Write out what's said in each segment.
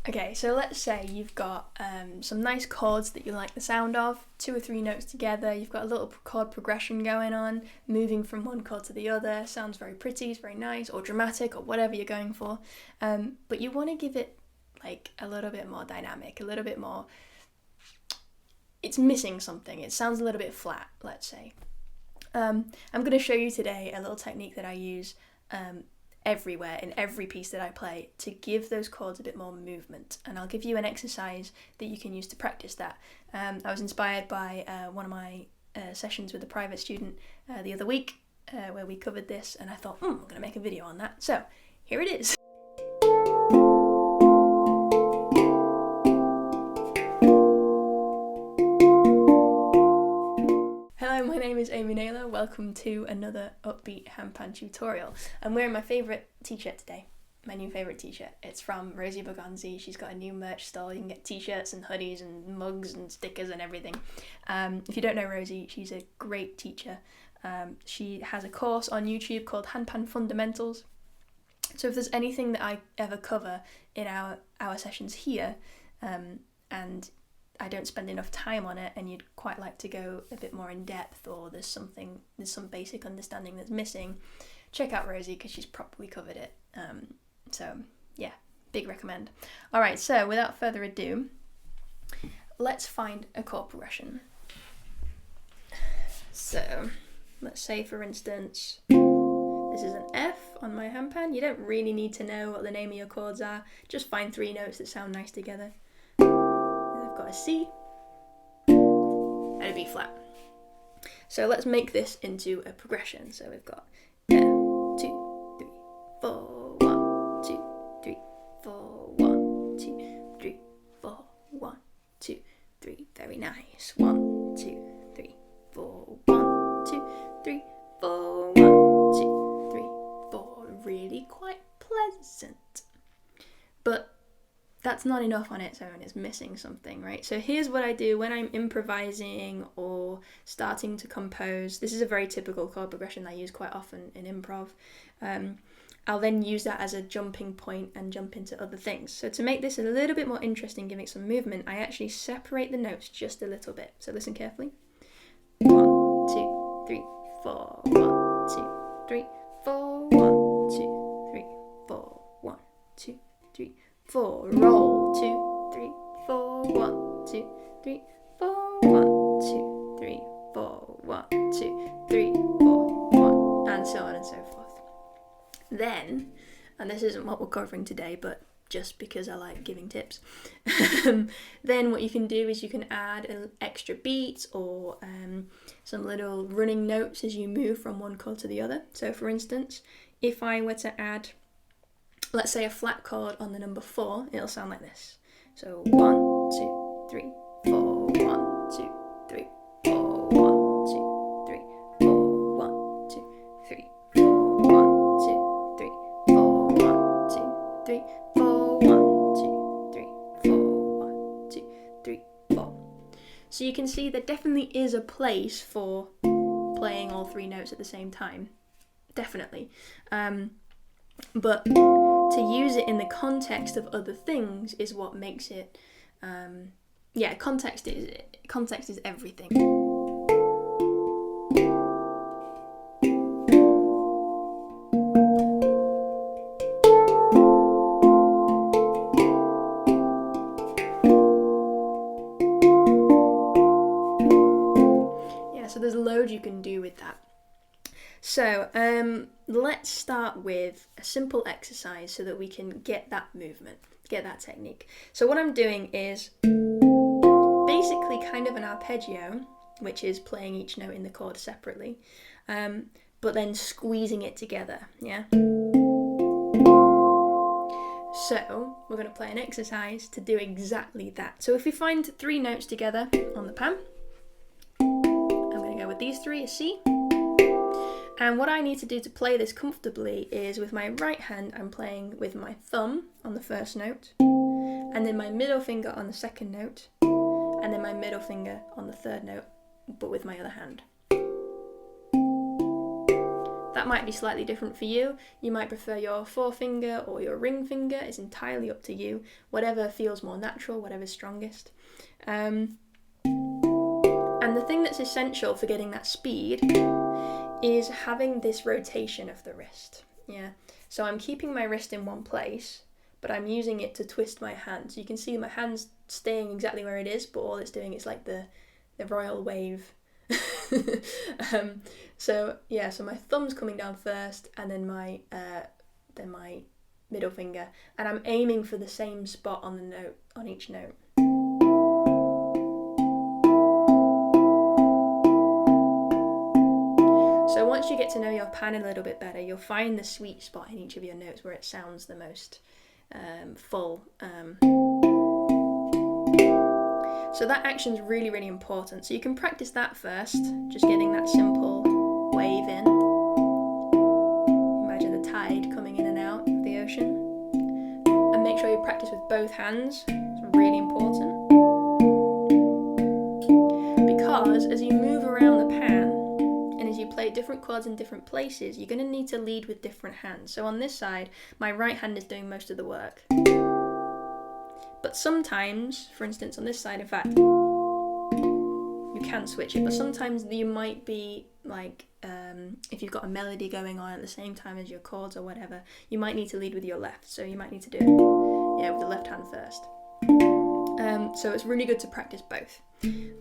Okay, so let's say you've got some nice chords that you like the sound of, 2 or 3 notes together, you've got a little chord progression going on, moving from one chord to the other, sounds very pretty, it's very nice, or dramatic, or whatever you're going for, but you want to give it like a little bit more dynamic, a little bit more, it's missing something, it sounds a little bit flat, let's say. I'm going to show you today a little technique that I use everywhere, in every piece that I play, to give those chords a bit more movement, and I'll give you an exercise that you can use to practice that. I was inspired by one of my sessions with a private student the other week where we covered this, and I thought, I'm going to make a video on that, so here it is. My name is Naylor, welcome to another upbeat handpan tutorial. I'm wearing my favourite t-shirt today, my new favourite t-shirt. It's from Rosie Buskers. She's got a new merch store, you can get t-shirts and hoodies and mugs and stickers and everything. If you don't know Rosie, she's a great teacher. She has a course on YouTube called Handpan Fundamentals. So if there's anything that I ever cover in our sessions here, and I don't spend enough time on it and you'd quite like to go a bit more in depth, or there's some basic understanding that's missing, check out Rosie because she's probably covered it. So yeah, big recommend. Alright, so without further ado, let's find a chord progression. So let's say, for instance, this is an F on my handpan. You don't really need to know what the name of your chords are, just find 3 notes that sound nice together. Got a C and a B flat. So let's make this into a progression. So we've got 2, 3, 4, 1, 2, 3, 4, 1, 2, 3, 4, 1, 2, 3. Very nice. 1, 2, 3, 4, 1, 2, 3, 4, 1, 2, 3, 4. Really quite pleasant. But that's not enough on its own, it's missing something, right? So here's what I do when I'm improvising or starting to compose. This is a very typical chord progression I use quite often in improv. I'll then use that as a jumping point and jump into other things. So to make this a little bit more interesting, giving some movement, I actually separate the notes just a little bit. So listen carefully. 1, 2, 3, 4, 1, 2, 3, 4, 1, 2, 3, 4, 1, 2, 3, 4, roll, 2, 3, 4, 1, 2, 3, 4, 1, 2, 3, 4, 1, 2, 3, 4, 1, and so on and so forth. Then, and this isn't what we're covering today, but just because I like giving tips, then what you can do is you can add an extra beats or some little running notes as you move from one chord to the other. So for instance, if I were to add, let's say, a flat chord on the number 4, it'll sound like this. So 1, 2, 3, 4, 1, 2, 3, 4, 1, 2, 3, 4, 1, 2, 3, 4, 1, 2, 3, 4, 1, 2, 3, 4, 1, 2, 3, 4, 1, 2, 3, 4. So you can see there definitely is a place for playing all 3 notes at the same time. Definitely. But to use it in the context of other things is what makes it, context is everything. Yeah, so there's loads you can do with that. So let's start with a simple exercise so that we can get that movement, get that technique. So what I'm doing is basically kind of an arpeggio, which is playing each note in the chord separately, but then squeezing it together, yeah? So we're going to play an exercise to do exactly that. So if we find 3 notes together on the pan, I'm going to go with these 3, a C. And what I need to do to play this comfortably is with my right hand, I'm playing with my thumb on the first note, and then my middle finger on the second note, and then my middle finger on the third note, but with my other hand. That might be slightly different for you. You might prefer your forefinger or your ring finger. It's entirely up to you. Whatever feels more natural, whatever's strongest. And the thing that's essential for getting that speed is having this rotation of the wrist. Yeah. So I'm keeping my wrist in one place, but I'm using it to twist my hand. So you can see my hand's staying exactly where it is, but all it's doing is like the royal wave. So my thumb's coming down first, and then my middle finger, and I'm aiming for the same spot on the note, on each note. So once you get to know your pan a little bit better, you'll find the sweet spot in each of your notes where it sounds the most full. So that action's really, really important. So you can practice that first, just getting that simple wave in. Imagine the tide coming in and out of the ocean. And make sure you practice with both hands. It's really important. Because as you move around the pan, and as you play different chords in different places, you're going to need to lead with different hands. So on this side, my right hand is doing most of the work. But sometimes, for instance on this side, in fact, you can switch it, but sometimes you might be like, if you've got a melody going on at the same time as your chords or whatever, you might need to lead with your left, so you might need to do it with the left hand first. So it's really good to practice both.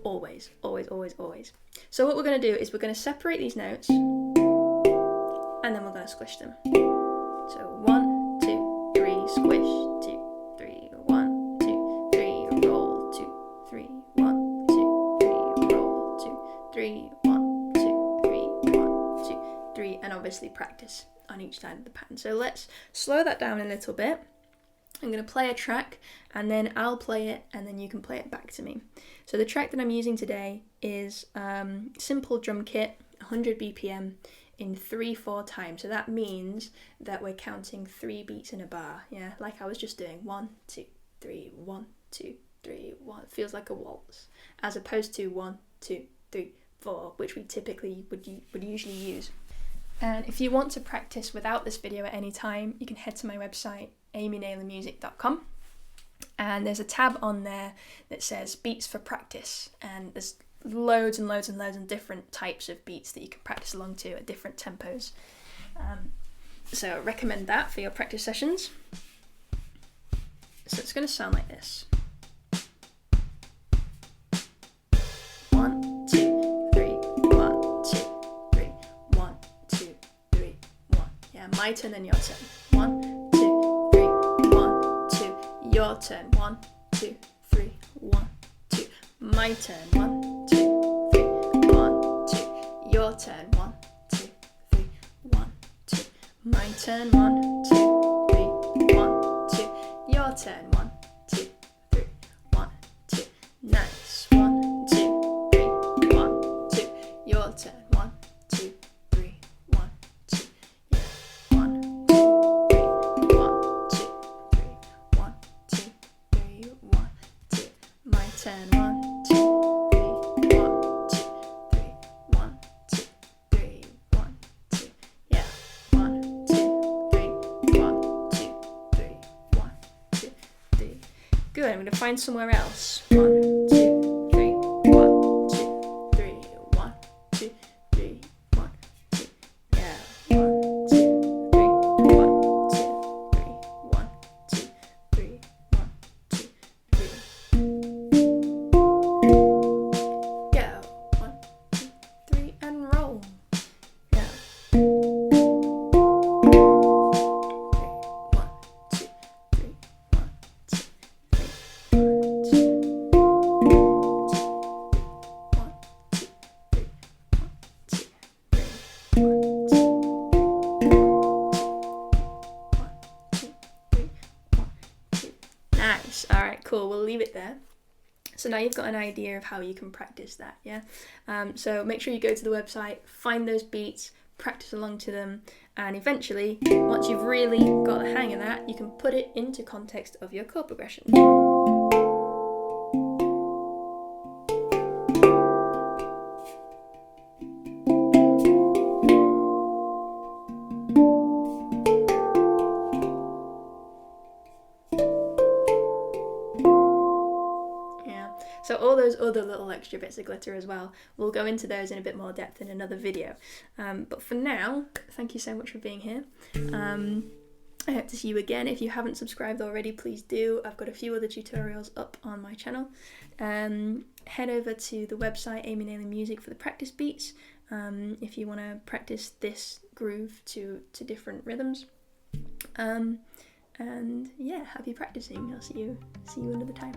Always, always, always, always. So what we're going to do is we're going to separate these notes, and then we're going to squish them. So 1, 2, 3, squish, 2, 3, 1, 2, 3, roll, 2, 3, 1, 2, 3, roll, 2, 3, 1, 2, 3, 1, 2, 3, and obviously practice on each side of the pan. So let's slow that down a little bit. I'm going to play a track, and then I'll play it, and then you can play it back to me. So the track that I'm using today is simple drum kit, 100 BPM in 3/4 time. So that means that we're counting 3 beats in a bar, yeah, like I was just doing. 1, 2, 3, 1, 2, 3, 1. It feels like a waltz, as opposed to 1, 2, 3, 4, which we typically would usually use. And if you want to practice without this video at any time, you can head to my website, amynaylormusic.com, and there's a tab on there that says beats for practice, and there's loads and loads and loads of different types of beats that you can practice along to at different tempos. So I recommend that for your practice sessions. So it's going to sound like this. 1, 2, 3, 1, 2, 3, 1, 2, 3, 1. Yeah, my turn and your turn. 1, 2, 3, 1, 2. Your turn. 1, 2, 3, 1, 2. My turn. 1, 2, 3, 1, 2. Your turn. 1, 2, 3, 1, 2. My turn. 1, 2, 3, 1, 2. Your turn. 1, 2, 3, 1, 2. Nice. 1, 2, 3, 1, 2. Your turn. 1, 2, 3, 1, 2. Yeah. 1, 2, 3, 1, 2, 3, 1, 2, 3, 1, 2. My turn. 1, 2, 3, 1, 2, 3, 1, 2, 3, 1, 2. Yeah. 1, 2, 3, 1, 2, 3, 1, 2, 3. Good. I'm going to find somewhere else. 1, 2, 3, 1, 2, 3, 1, 2, 3, 1, 2. Yeah. 1, 2, 3, 1, 2, 3, 1, 2, 3, 1, 2, 3. Go. 1, 2, 3, and roll. Yeah. 3, 1, 2, 3, 1, 2, 3, 1, 2, 1, 2, 3, 1, 2, 3, 1, 2, 1, 2. Nice. All right, cool. We'll leave it there. So now you've got an idea of how you can practice that, yeah? So make sure you go to the website, find those beats, practice along to them, and eventually, once you've really got the hang of that, you can put it into context of your chord progression. So all those other little extra bits of glitter as well, we'll go into those in a bit more depth in another video. But for now, thank you so much for being here. I hope to see you again. If you haven't subscribed already, please do. I've got a few other tutorials up on my channel. Head over to the website Amy Naylor Music for the practice beats if you want to practice this groove to different rhythms. And yeah, happy practicing. I'll see you another time.